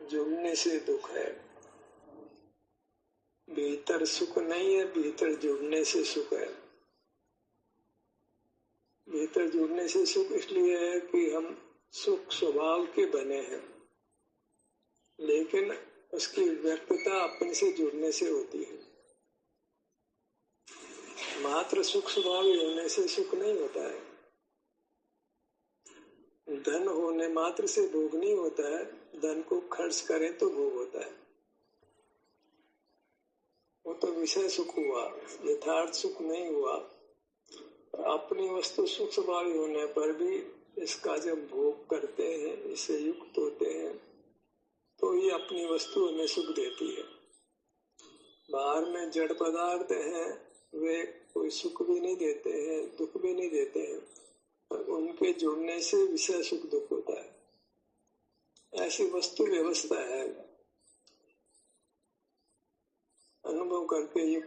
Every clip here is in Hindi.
जुड़ने से दुख है। भीतर सुख नहीं है, भीतर जुड़ने से सुख है। भीतर जुड़ने से सुख इसलिए है कि हम सुख स्वभाव के बने हैं, लेकिन उसकी व्यक्तता अपने से जुड़ने से होती है। मात्र सुख स्वभाव होने से सुख नहीं होता है। धन होने मात्र से भोग नहीं होता है, धन को खर्च करें तो भोग होता है। वो तो विषय सुख हुआ, यथार्थ सुख नहीं हुआ। अपनी वस्तु सुख स्वभाव होने पर भी इसका जब भोग करते हैं, इससे युक्त होते हैं, तो ये अपनी वस्तु हमें सुख देती है। बाहर में जड़ पदार्थ हैं, वे कोई सुख भी नहीं देते हैं, दुख भी नहीं देते हैं, पर उनके जुड़ने से विषय सुख दुख होता है। ऐसी वस्तु व्यवस्था है। अनुभव करके ये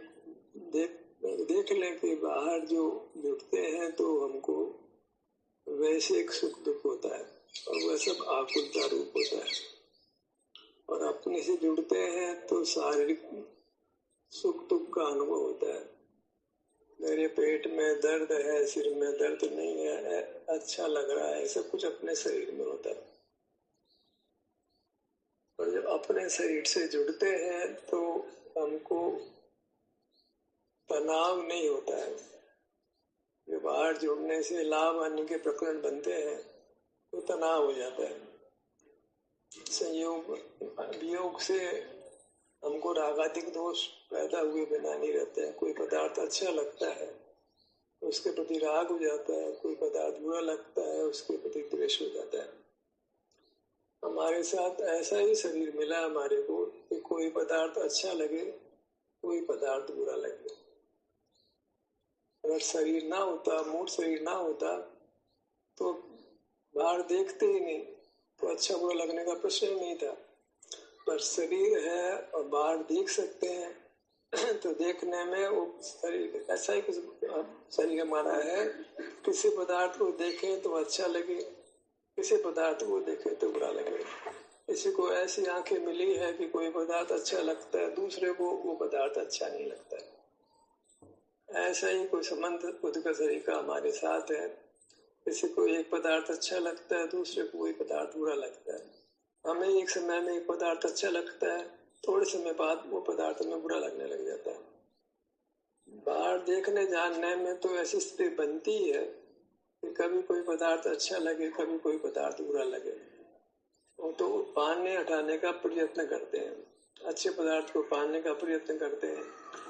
देख लें कि बाहर जो जुड़ते हैं तो हमको वैश्विक सुख दुख होता है और वह सब आकुलता रूप होता है, और अपने से जुड़ते हैं तो शारीरिक सुख दुख का अनुभव होता है। मेरे पेट में दर्द है, सिर में दर्द नहीं है, अच्छा लग रहा है, सब कुछ अपने शरीर में होता है। और जब अपने शरीर से जुड़ते हैं तो हमको तनाव नहीं होता है। जो बाहर जुड़ने से लाभ हानि के प्रकरण बनते हैं तो तनाव हो जाता है। संयोग वियोग से हमको रागादिक दोष पैदा हुए बिना नहीं रहते हैं। कोई पदार्थ अच्छा लगता है उसके प्रति राग हो जाता है, कोई पदार्थ बुरा लगता है उसके प्रति द्वेष हो जाता है। हमारे साथ ऐसा ही शरीर मिला हमारे को कि कोई पदार्थ अच्छा लगे, कोई पदार्थ बुरा लगे। अगर शरीर ना होता, मूड शरीर ना होता तो बाहर देखते ही नहीं, तो अच्छा बुरा लगने का प्रश्न ही नहीं था। पर शरीर है और बाहर देख सकते हैं तो देखने में वो शरीर ऐसा ही कुछ शरीर हमारा है। किसी पदार्थ को देखें तो अच्छा लगे, किसी पदार्थ को देखें तो बुरा लगे। किसी को ऐसी आंखें मिली है कि कोई पदार्थ अच्छा लगता है, दूसरे को वो पदार्थ अच्छा नहीं लगता है। ऐसा ही कोई संबंध खुद का शरीर का हमारे साथ है। किसी को एक पदार्थ अच्छा लगता है, दूसरे को कोई पदार्थ बुरा लगता है। हमें एक समय में एक पदार्थ अच्छा लगता है, थोड़े समय बाद वो पदार्थ हमें बुरा लगने लग जाता है। बाहर देखने जानने में तो ऐसी स्थिति बनती है कि कभी कोई पदार्थ अच्छा लगे, कभी कोई पदार्थ बुरा लगे। वो तो पाने हटाने का प्रयत्न करते हैं, अच्छे पदार्थ को पाने का प्रयत्न करते हैं,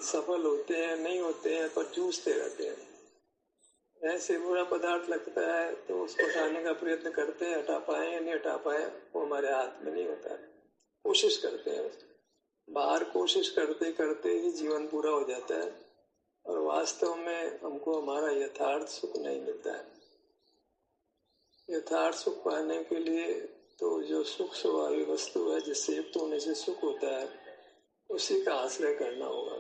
सफल होते हैं नहीं होते हैं, पर जूझते रहते हैं। ऐसे बुरा पदार्थ लगता है तो उसको हटाने का प्रयत्न करते हैं, हटा पाए या नहीं हटा पाए वो हमारे हाथ में नहीं होता है। कोशिश करते हैं, बाहर कोशिश करते करते ही जीवन पूरा हो जाता है और वास्तव में हमको हमारा यथार्थ सुख नहीं मिलता है। यथार्थ सुख पाने के लिए तो जो सुख स्वभावी वस्तु है, जिससे युक्त होने से सुख होता है, उसी का आश्रय करना होगा।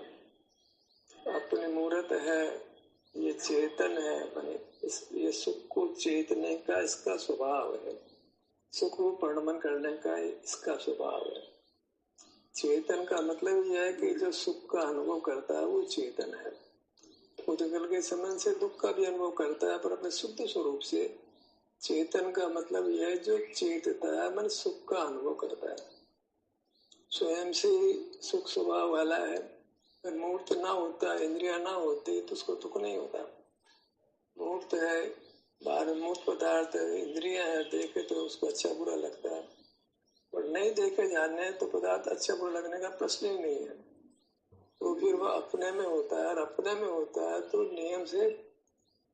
अपनी मूर्त है, ये चेतन है, माने ये सुख को चेतने का इसका स्वभाव है, सुख को परिणमन करने का इसका स्वभाव है। चेतन का मतलब यह है कि जो सुख का अनुभव करता है वो चेतन है। उद्गल के संबंध से दुख का भी अनुभव करता है, पर अपने शुद्ध स्वरूप से चेतन का मतलब यह है जो चेतता है, मन सुख का अनुभव करता है, स्वयं से सुख स्वभाव वाला है। अगर मूर्त ना होता, इंद्रिया ना होती तो उसको दुख नहीं होता। मूर्त है, बाहर मूर्त पदार्थ है, इंद्रिया है, देखे तो उसको अच्छा बुरा लगता है, और नहीं देखे जाने तो पदार्थ अच्छा बुरा लगने का प्रश्न ही नहीं है। तो फिर वह अपने में होता है, और अपने में होता है तो नियम से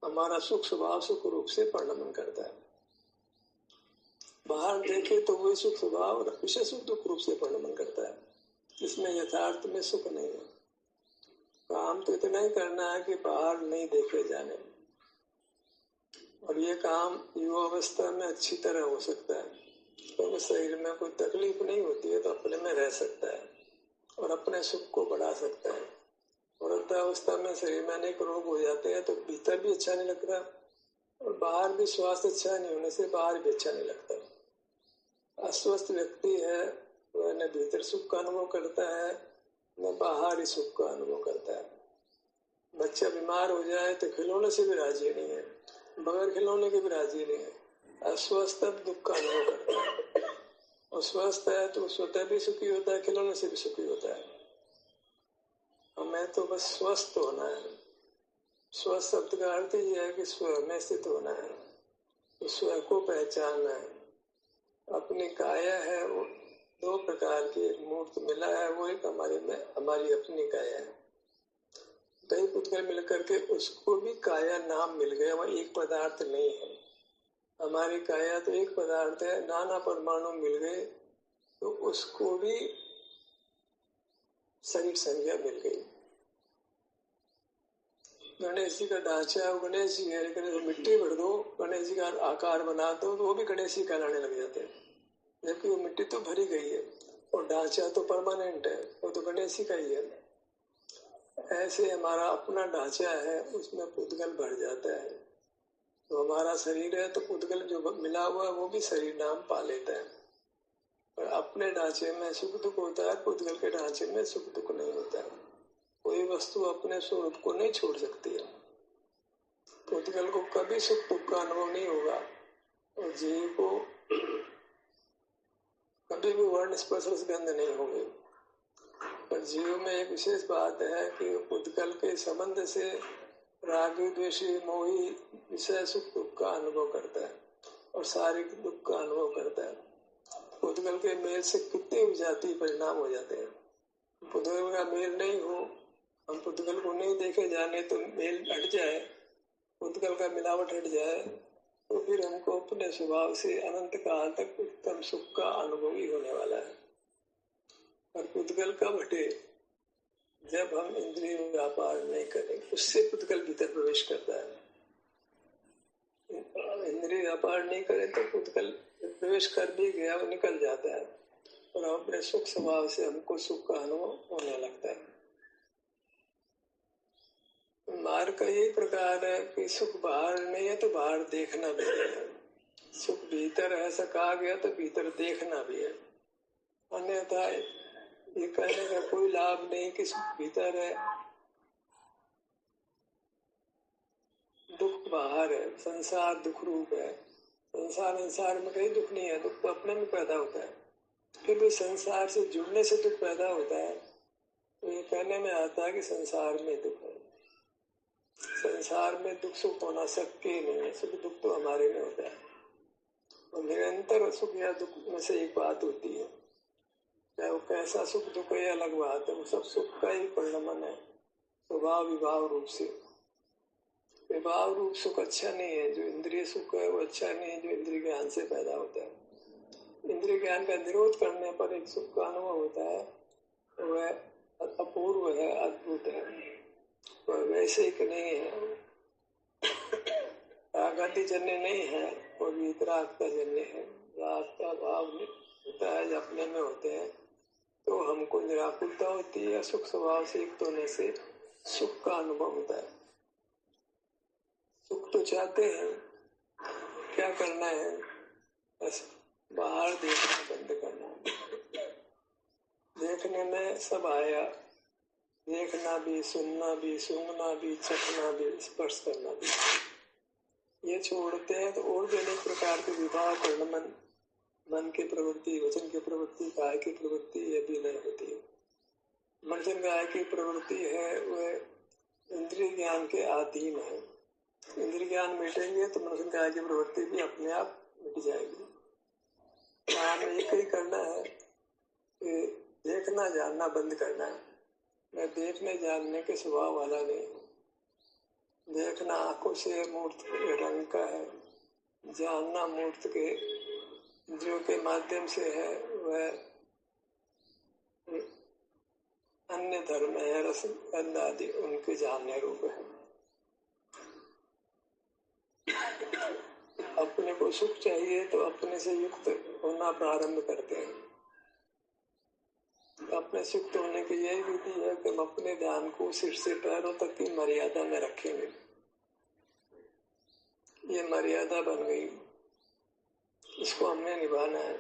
हमारा सुख स्वभाव सुख रूप से परिणमन करता है। बाहर देखे तो वही सुख स्वभाव विषय सुख दुख रूप से परिणमन करता है, इसमें यथार्थ में सुख नहीं है। काम तो इतना ही करना है कि बाहर नहीं देखे जाने, और ये काम युवा अवस्था में अच्छी तरह हो सकता है, क्योंकि शरीर में कोई तकलीफ नहीं होती है तो अपने में रह सकता है और अपने सुख को बढ़ा सकता है। और वृद्धावस्था में शरीर में अनेक रोग हो जाते हैं तो भीतर भी अच्छा नहीं लगता, और बाहर भी स्वास्थ्य अच्छा नहीं होने से बाहर भी अच्छा नहीं लगता। अस्वस्थ व्यक्ति है वह न भीतर सुख का अनुभव करता है न बाहरी सुख का अनुभव करता है। बच्चा बीमार हो जाए तो खिलौने से भी राजी नहीं है, बगैर खिलौने के भी राजी नहीं है। अस्वस्थ तब दुख का अनुभव करता है, और स्वस्थ है तो स्वतः भी सुखी होता है, खिलौने से भी सुखी होता है। हमें तो बस स्वस्थ होना है। स्वस्थ शब्द का अर्थ ही है कि स्व में स्थित होना है, तो स्व को पहचानना है। अपनी काया है वो दो प्रकार की, एक मूर्त मिला है वो एक हमारी अपनी काया है। कई पुद्गल मिलकर के उसको भी काया नाम मिल गया, वह एक पदार्थ नहीं है। हमारी काया तो एक पदार्थ है, नाना परमाणु मिल गए तो उसको भी शरीर संज्ञा मिल गई। गणेश जी का ढांचा गणेश जी है, लेकिन मिट्टी भर दो, गणेश जी का आकार बना दो तो वो भी गणेश जी कहलाने लग जाते हैं, जबकि वो मिट्टी तो भरी गई है और ढांचा तो परमानेंट है, वो तो गणेश जी का ही है। ऐसे हमारा अपना ढांचा है, उसमें पुद्गल भर जाता है। तो हमारा शरीर है तो पुद्गल जो मिला हुआ वो भी शरीर नाम पा लेता है। पर अपने ढांचे में सुख दुख होता है, पुद्गल के ढांचे में सुख दुख नहीं होता है। कोई वस्तु अपने स्वरूप को नहीं छोड़ सकती है। पुद्गल को कभी सुख दुख का अनुभव नहीं होगा, और जीव को कभी भी वर्ण स्पर्श गंध नहीं होंगे। पर जीव में एक विशेष बात है कि पुद्गल के संबंध से रागी द्वेषी मोही विषय सुख दुख का अनुभव करता है और शारीरिक दुख का अनुभव करता है। पुद्गल के मेल से कितने विजातीय परिणाम हो जाते हैं। पुद्गल का मेल नहीं हो, हम पुद्गल को नहीं देखे जाने तो मेल हट जाए, पुद्गल का मिलावट हट जाए, तो फिर हमको अपने स्वभाव से अनंत काल तक उत्तम सुख का अनुभव ही होने वाला है। और पुद्गल कब हटे? जब हम इंद्रिय व्यापार नहीं करें, उससे पुद्गल भीतर प्रवेश करता है। इंद्रिय व्यापार नहीं करें तो पुद्गल प्रवेश कर भी गया वो निकल जाता है, और अपने सुख स्वभाव से हमको सुख का अनुभव होने लगता है। मार्ग का यही प्रकार है कि सुख बाहर नहीं है तो बाहर देखना भी है, सुख भीतर है ऐसा कहा गया तो भीतर देखना भी है। अन्यथा ये कहने का कोई लाभ नहीं कि सुख भीतर है दुख बाहर है। संसार दुख रूप है, संसार में कहीं दुख नहीं है, दुख तो अपने में पैदा होता है। फिर भी संसार से जुड़ने से दुख पैदा होता है, तो ये कहने में आता है कि संसार में दुख है। संसार में दुख सुख होना शक्य ही नहीं है, सुख दुख तो हमारे में होता है। और निरंतर सुख या दुख में से एक बात होती है, चाहे वो कैसा सुख दुख है अलग बात है, वो सब सुख का ही परिणमन है स्वभाव विभाव रूप से। विभाव रूप सुख अच्छा नहीं है, जो इंद्रिय सुख है वो अच्छा नहीं है, जो इंद्रिय ज्ञान से पैदा होता है। इंद्रिय ज्ञान का निरोध करने पर एक सुख का अनुभव होता है, वह अपूर्व है, अद्भुत है, वह वैसे कि नहीं है, रागादि जन्य नहीं है और वितराग का जन्य है। राग का भाव होता है जब अपने में होते हैं तो हमको निराकुलता होती है, सुख स्वभाव से युक्त होने से सुख का अनुभव होता है। सुख तो चाहते हैं, क्या करना है? बस बाहर देखना बंद करना है। देखने में सब आया, देखना भी, सुनना भी, सूंघना भी, चखना भी, स्पर्श करना भी, ये छोड़ते हैं तो और भी अनेक प्रकार के विभाग परिणमन, मन की प्रवृत्ति, वचन की प्रवृत्ति, काया की प्रवृत्ति, ये भी नहीं होती है। मर्जन काया की प्रवृत्ति है वह इंद्रिय ज्ञान के अधीन है। इंद्रिय ज्ञान मिटेंगे तो मनुष्य काया की प्रवृत्ति भी अपने आप मिट जाएगी। हमें एक ही करना है कि देखना जानना बंद करना है। मैं देखने जानने के स्वभाव वाला नहीं हूँ। देखना आंखों से मूर्त के रंग का है, जानना मूर्त के जो के माध्यम से है वह अन्य धर्म है, रस गंध आदि उनके जानने रूप है। अपने को सुख चाहिए तो अपने से युक्त होना प्रारंभ करते हैं। अपने सुख होने की यही विधि है कि हम अपने ध्यान को सिर से पैरों तक की मर्यादा में रखेंगे। ये मर्यादा बन गई, इसको हमने निभाना है।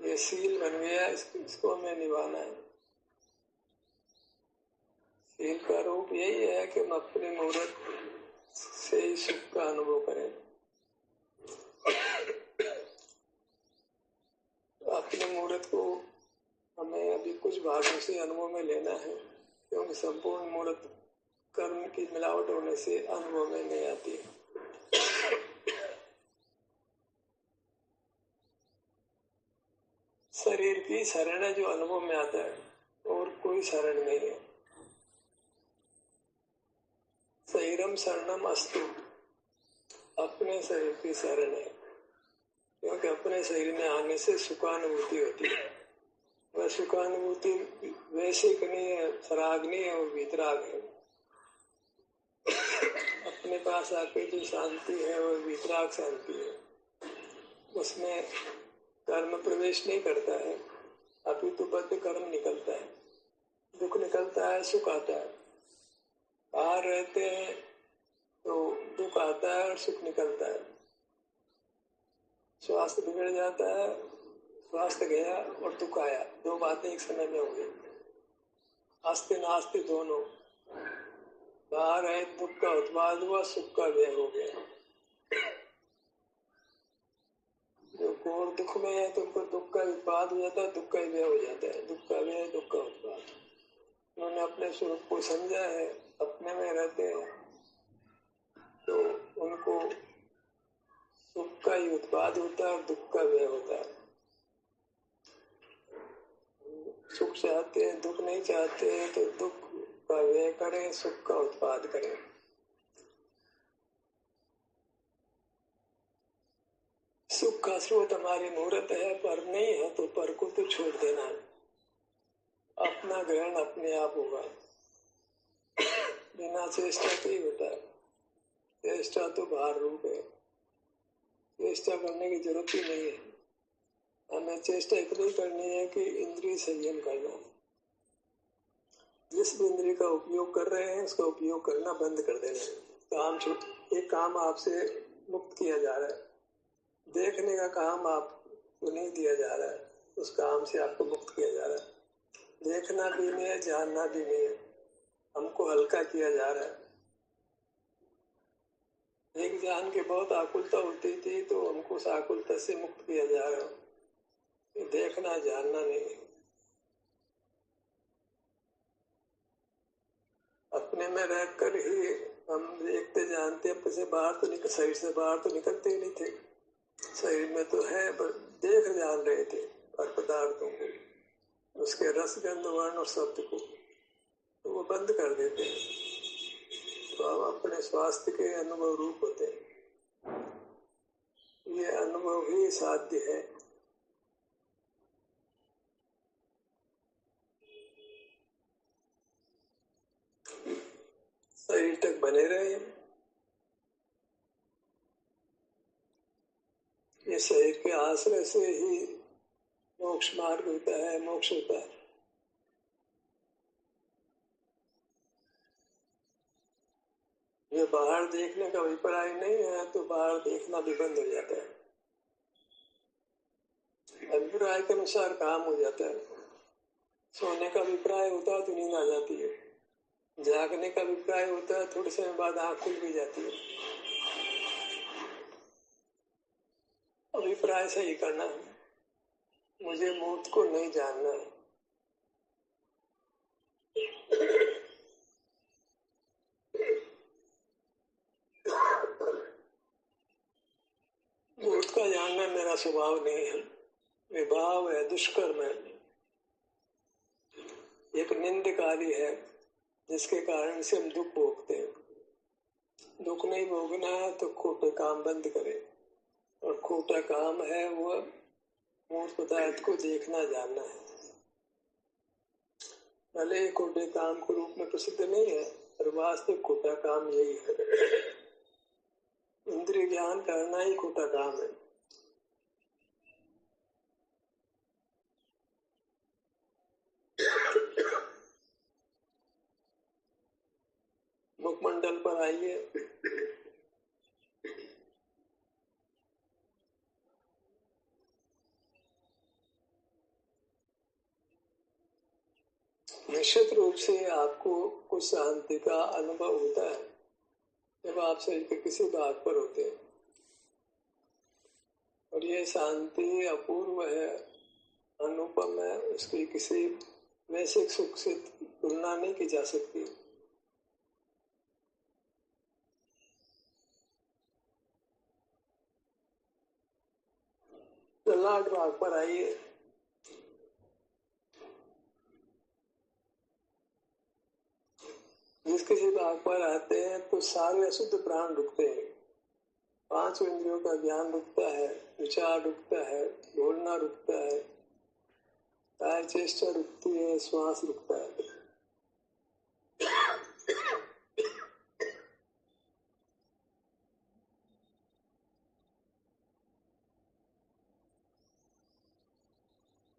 ये सील बन गया, इसको हमें निभाना है। सील का रूप यही है कि हम अपनी मूर्त से ही सुख का अनुभव करें। अपनी मूर्त को हमें अभी कुछ भागों से अनुभव में लेना है, क्योंकि संपूर्ण मूर्त कर्म की मिलावट होने से अनुभव में नहीं आती। शरीर की शरण है जो अनुभव में आता है, और कोई शरण नहीं है। शरीरम शरणम अस्तु, अपने शरीर की शरण है, क्योंकि अपने शरीर में आने से सुखानुभूति होती है। वह सुखानुभूति वैसे नहीं है, सरागनी है और वितराग है। अपने पास आके जो शांति है वह वितराग शांति है। उसमें कर्म प्रवेश नहीं करता है, अपितु बद्ध कर्म निकलता है, दुख निकलता है, सुख आता है। बाहर रहते हैं तो दुख आता है और सुख निकलता है। स्वास्थ्य बिगड़ जाता है, स्वास्थ्य गया और दुख आया, दो बातें एक समय में हो गई। आस्ते नास्ते दोनों। बाहर है दुख का उत्पाद हुआ, सुख का व्यय हो गया। जो घोर दुख में है तो उनको दुख का उत्पाद हो जाता है, दुख का व्यय हो जाता है। दुख का व्यय, दुख का उत्पाद। उन्होंने अपने स्वरूप को समझा है, अपने में रहते हैं तो उनको सुख का ही उत्पाद होता है और दुख का व्यय होता है। सुख चाहते हैं, दुख नहीं चाहते हैं, तो दुख का व्यय करें, सुख का उत्पाद करें। सुख का स्रोत हमारी मूर्त है, पर नहीं है तो पर को तो छोड़ देना है। अपना ग्रहण अपने आप होगा, बिना चेष्टा के ही होता है। चेष्टा तो बाहर रूप है, चेष्टा करने की जरूरत ही नहीं है। हमें चेष्टा इतनी करनी है कि इंद्रिय संयम करना। जिस भी इंद्रिय का उपयोग कर रहे हैं उसका उपयोग करना बंद कर देना है। काम एक काम आपसे मुक्त किया जा रहा है, देखने का काम आपको नहीं दिया जा रहा है, उस काम से आपको मुक्त किया जा रहा है। देखना भी नहीं है, जानना भी नहीं है, हमको हल्का किया जा रहा है। एक जान के बहुत आकुलता होती थी तो हमको उस आकुलता से मुक्त किया जा रहा है। देखना जानना नहीं है। अपने में रहकर ही हम देखते जानते, अपने से बाहर तो निकल, शरीर से बाहर तो निकलते ही नहीं थे। शरीर में तो है, पर देख जान रहे थे हर पदार्थों को, उसके रस गंध वर्ण और शब्द को, तो वो बंद कर देते हैं। तो हम अपने स्वास्थ्य के अनुभव रूप होते हैं। ये अनुभव ही साध्य है। शरीर तक बने रहे। ये शरीर के आश्रय से ही मोक्ष मार्ग होता है, मोक्ष होता है। ये बाहर देखने का अभिप्राय नहीं है तो बाहर देखना भी बंद हो जाता है। अभिप्राय के अनुसार काम हो जाता है। सोने का अभिप्राय होता है तो नींद आ जाती है, जागने का अभिप्राय होता है थोड़े समय बाद आंख खुल भी जाती है। अभिप्राय सही करना है, मुझे मूर्त को नहीं जानना है। मूर्त का जानना मेरा स्वभाव नहीं है, विभाव है, दुष्कर्म है, एक निंदकारी है जिसके कारण से हम दुख भोगते हैं। दुख नहीं भोगना है तो खोटे काम बंद करें, और खोटा काम है वह मूर्त पदार्थ को देखना जानना है। भले खोटे काम के रूप में प्रसिद्ध नहीं है, पर वास्तविक खोटा काम यही है। इंद्रिय ज्ञान करना ही खोटा काम है। मुखमंडल पर आइए। निश्चित रूप से आपको कुछ शांति का अनुभव होता है जब आप शरीर के किसी भाग पर होते हैं, और ये शांति अपूर्व है, अनुपम है, उसकी किसी वैश्विक सुख से तुलना नहीं की जा सकती। ललाट भाग पर आइए। जिस किसी भाग पर आते हैं तो सारे अशुद्ध प्राण रुकते हैं, 5 इंद्रियों का ज्ञान रुकता है, विचार रुकता है, बोलना रुकता है, काय चेष्टा रुकती है, श्वास रुकता है।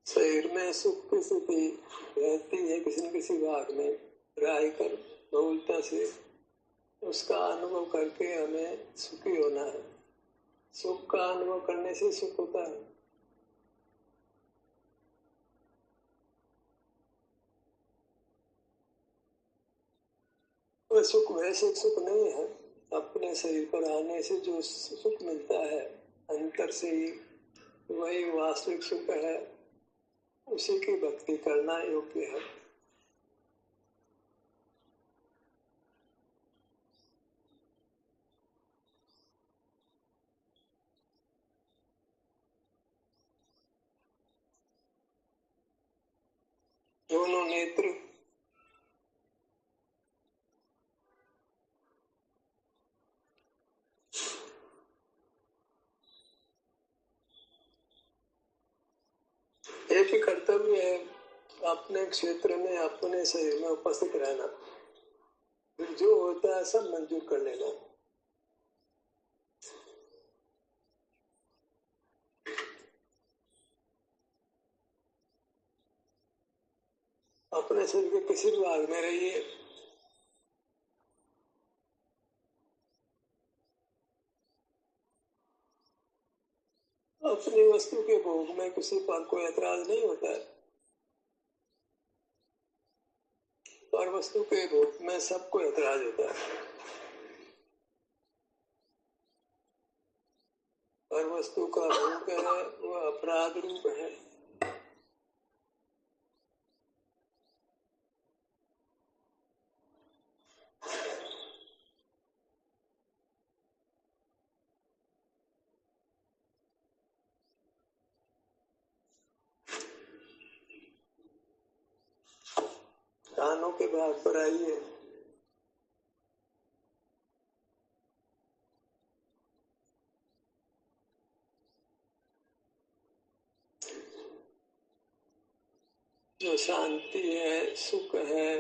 शरीर में सुख की स्थिति रहती है किसी न किसी भाग में, ग्राही कर बहुलता से उसका अनुभव करके हमें सुखी होना है। सुख का अनुभव करने से सुख होता है। वह सुख वैसे सुख नहीं है, अपने शरीर पर आने से जो सुख मिलता है अंतर से ही, वही वास्तविक सुख है। उसी की भक्ति करना योग्य है। दोनों नेत्र एक ही कर्तव्य है, अपने क्षेत्र में अपने शरीर में उपस्थित रहना, जो होता है सब मंजूर कर लेना। अपने शरीर के किसी भी भाग में रहिए, अपनी वस्तु के भोग में किसी पर कोई ऐतराज नहीं होता है, पर वस्तु के भोग में सबको ऐतराज होता है। पर वस्तु का भोग है वह अपराध रूप है। कानों के भाग पर आइए। जो शांति है, सुख है,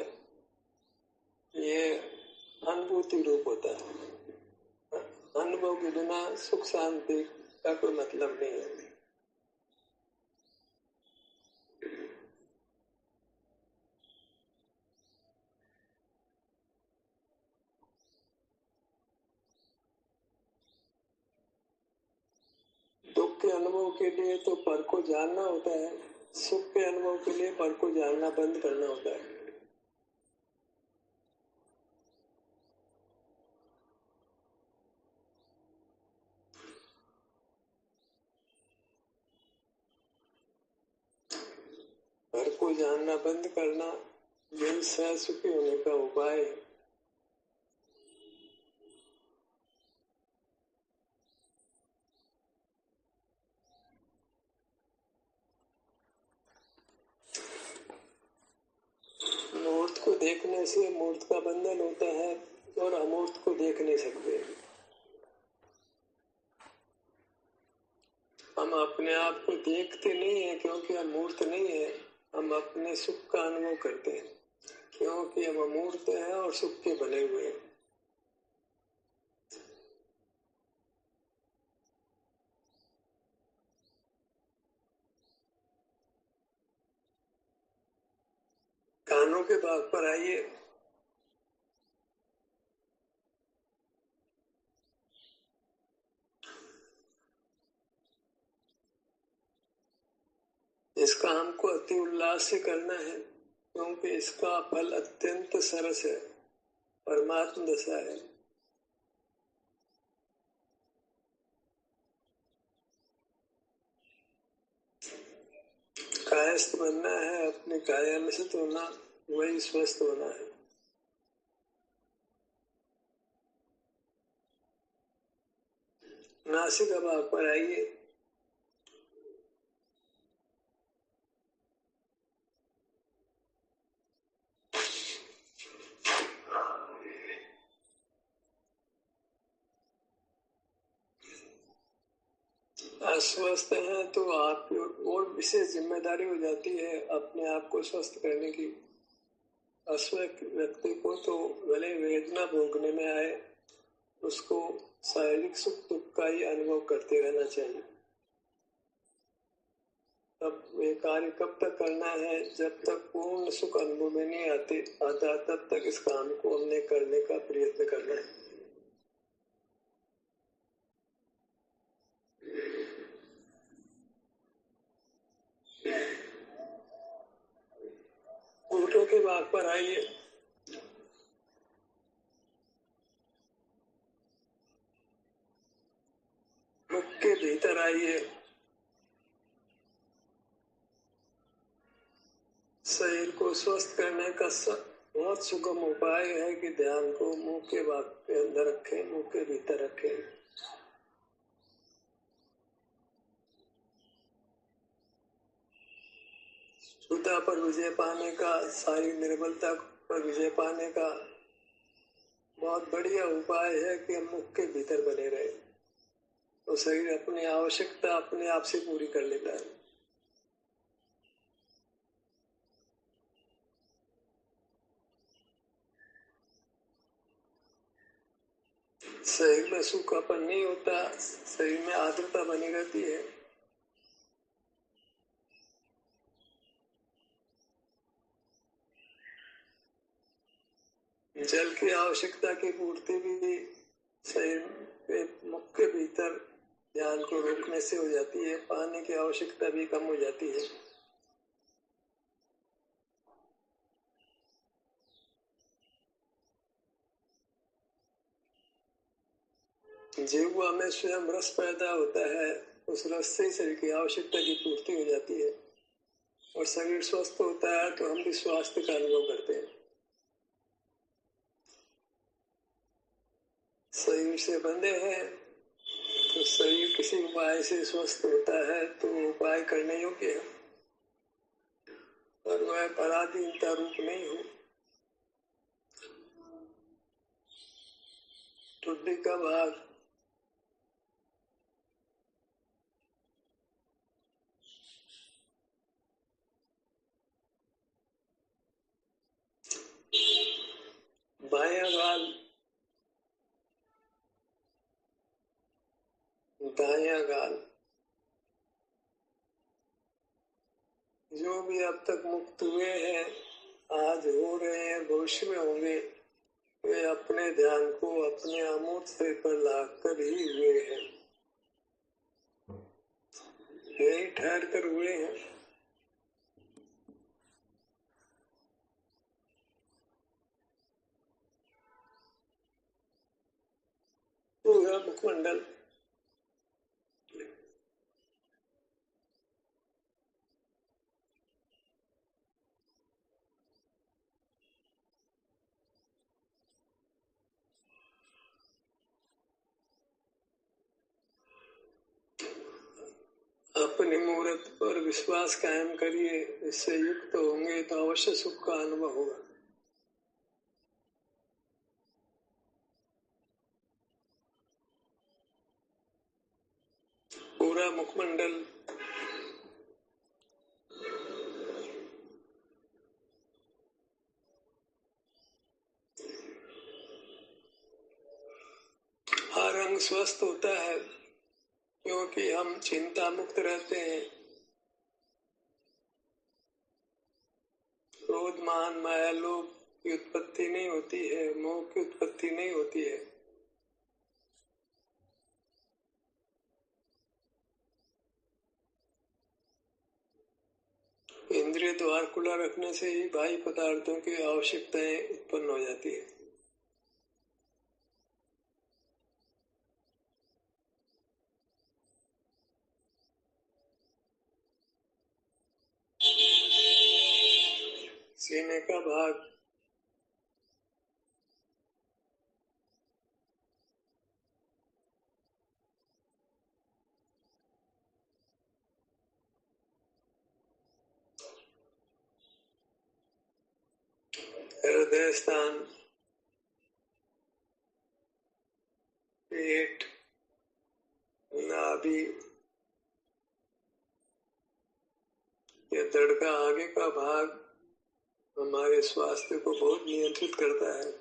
ये अनुभूति रूप होता है। अनुभव के बिना सुख शांति का कोई मतलब नहीं है। दुख के अनुभव के लिए तो पर को जानना होता है, सुख के अनुभव के लिए पर को जानना बंद करना होता है। पर को जानना बंद करना यही सह सुखी होने का उपाय है। मूर्त को देखने से मूर्त का बंधन होता है और अमूर्त को देख नहीं सकते। हम अपने आप को देखते नहीं है क्योंकि हम मूर्त नहीं है। हम अपने सुख का अनुभव करते हैं क्योंकि हम अमूर्त हैं और सुख के बने हुए हैं। कानों के भाग पर आइए। इस काम को अति उल्लास से करना है, क्योंकि इसका फल अत्यंत सरस है, परमात्म दशा है। कायस्थ बनना है, अपने काया में स्थित होना, वही स्वस्थ होना है। नासिका भाव पर आइए। अस्वस्थ हैं तो आप और विशेष जिम्मेदारी हो जाती है अपने आप को स्वस्थ करने की। अस्वस्थ व्यक्ति को तो भले वेदना भोगने में आए, उसको शारीरिक सुख दुख का ही अनुभव करते रहना चाहिए। तब ये कार्य कब तक करना है? जब तक पूर्ण सुख अनुभव में नहीं आता तब तक इस काम को हमने करने का प्रयत्न करना है। ऊँटों के भाग पर आइए। मुख के भीतर आइए। शरीर को स्वस्थ करने का बहुत सुगम उपाय है कि ध्यान को मुंह के भाग के अंदर रखें, मुंह के भीतर रखें। शुद्धता पर विजय पाने का, सारी निर्बलता पर विजय पाने का बहुत बढ़िया उपाय है कि हम मुख के भीतर बने रहे, तो शरीर अपनी आवश्यकता अपने आप से पूरी कर लेता है। शरीर में सूखापन नहीं होता, शरीर में आर्द्रता बनी रहती है। जल की आवश्यकता की पूर्ति भी शरीर के मुख के भीतर ध्यान को रोकने से हो जाती है। पानी की आवश्यकता भी कम हो जाती है। जीवा में स्वयं रस पैदा होता है, उस रस से शरीर की आवश्यकता की पूर्ति हो जाती है और शरीर स्वस्थ होता है तो हम भी स्वास्थ्य का अनुभव करते हैं। शरीर से बंधे हैं तो शरीर किसी उपाय से स्वस्थ होता है तो उपाय करने योग्य है, पर वह पराधीनता रूप नहीं हो। ठुड्डी का भाग। बायां गाल, दायां गाल। जो भी अब तक मुक्त हुए हैं, आज हो रहे हैं, भविष्य में होंगे, वे अपने ध्यान को अपने अमूर्त शरीर पर लाकर ही हुए हैं, यही ठहर कर हुए हैं। पूरा मुखमंडल। अपनी मूर्त पर विश्वास कायम करिए, इससे युक्त होंगे तो अवश्य सुख का अनुभव होगा। पूरा मुखमंडल। हर अंग स्वस्थ होता है क्योंकि हम चिंता मुक्त रहते हैं। क्रोध मान माया लोभ की उत्पत्ति नहीं होती है, मोह की उत्पत्ति नहीं होती है। इंद्रिय लिए द्वार खुला रखने से ही बाह्य पदार्थों की आवश्यकताएं उत्पन्न हो जाती है। सीने का भाग हृदय स्थान, पेट, नाभि, ये धड़ का आगे का भाग हमारे स्वास्थ्य को बहुत नियंत्रित करता है।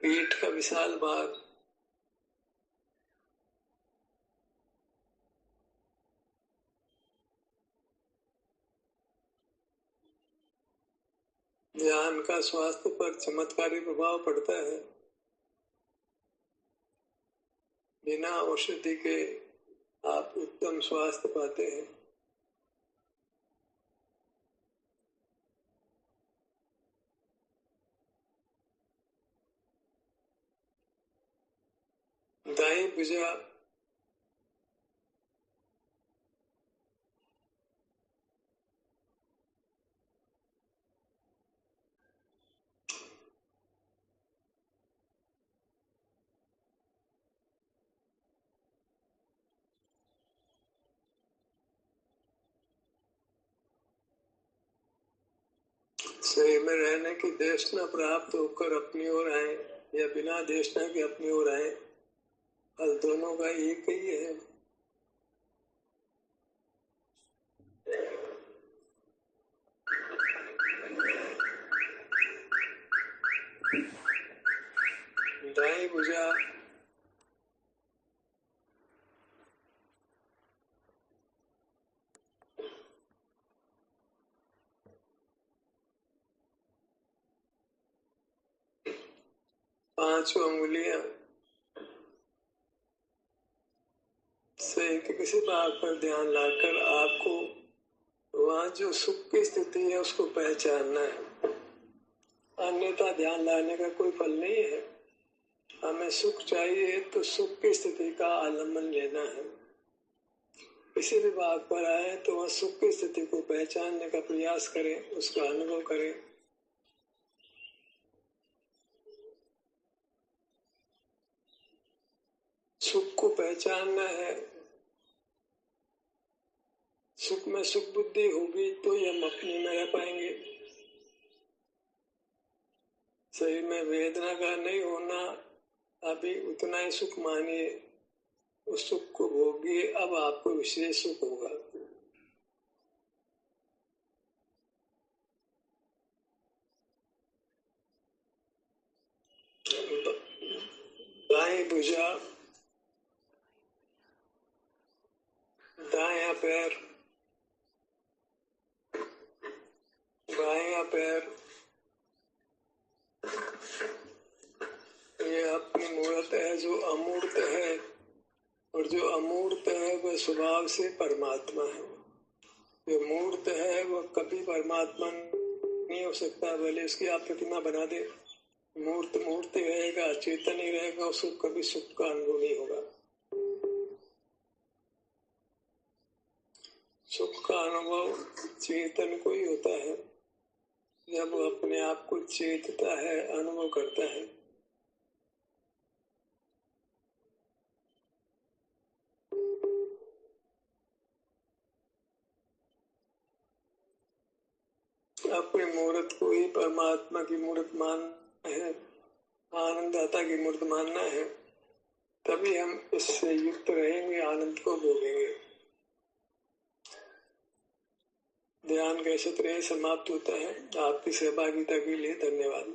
पीठ का विशाल भाग ध्यान का स्वास्थ्य पर चमत्कारी प्रभाव पड़ता है। बिना औषधि के आप उत्तम स्वास्थ्य पाते हैं। दाई भुजा शरीर में रहने की देशना प्राप्त होकर अपनी ओर आए या बिना देशना के अपनी ओर आए, फल दोनों का एक ही है। दाई भुजा पांचों अंगुलियां से किसी बात पर ध्यान लाकर आपको वहां जो सुख की स्थिति है उसको पहचानना है। अन्यथा ध्यान लाने का कोई फल नहीं है। हमें सुख चाहिए तो सुख की स्थिति का आलम्बन लेना है। किसी भी भाग पर आए तो वह सुख की स्थिति को पहचानने का प्रयास करें, उसका अनुभव करें। सुख को पहचानना है। सुख में सुख बुद्धि होगी तो ही हम अपने में रह पाएंगे। शरीर में वेदना का नहीं होना अभी उतना ही सुख मानिए। उस सुख को भोगिए, अब आपको विशेष सुख होगा। बाएं भुजा, दायां पैर, बायां पैर, ये अपनी मूर्त है जो अमूर्त है, और जो अमूर्त है वह स्वभाव से परमात्मा है। जो मूर्त है वह कभी परमात्मा नहीं हो सकता, भले इसकी आप प्रतिमा बना दे। मूर्त मूर्त रहेगा, चेतन ही रहेगा, उसको कभी सुख का अनुभव नहीं होगा। सुख का अनुभव चेतन को ही होता है, जब वो अपने आप को चेतता है, अनुभव करता है। अपनी मूर्त को ही परमात्मा की मूर्त मानना है, आनंददाता की मूर्त मानना है, तभी हम इससे युक्त रहेंगे, आनंद को भोगेंगे। ध्यान कैसे तरह समाप्त होता है। आपकी सहभागिता के लिए धन्यवाद।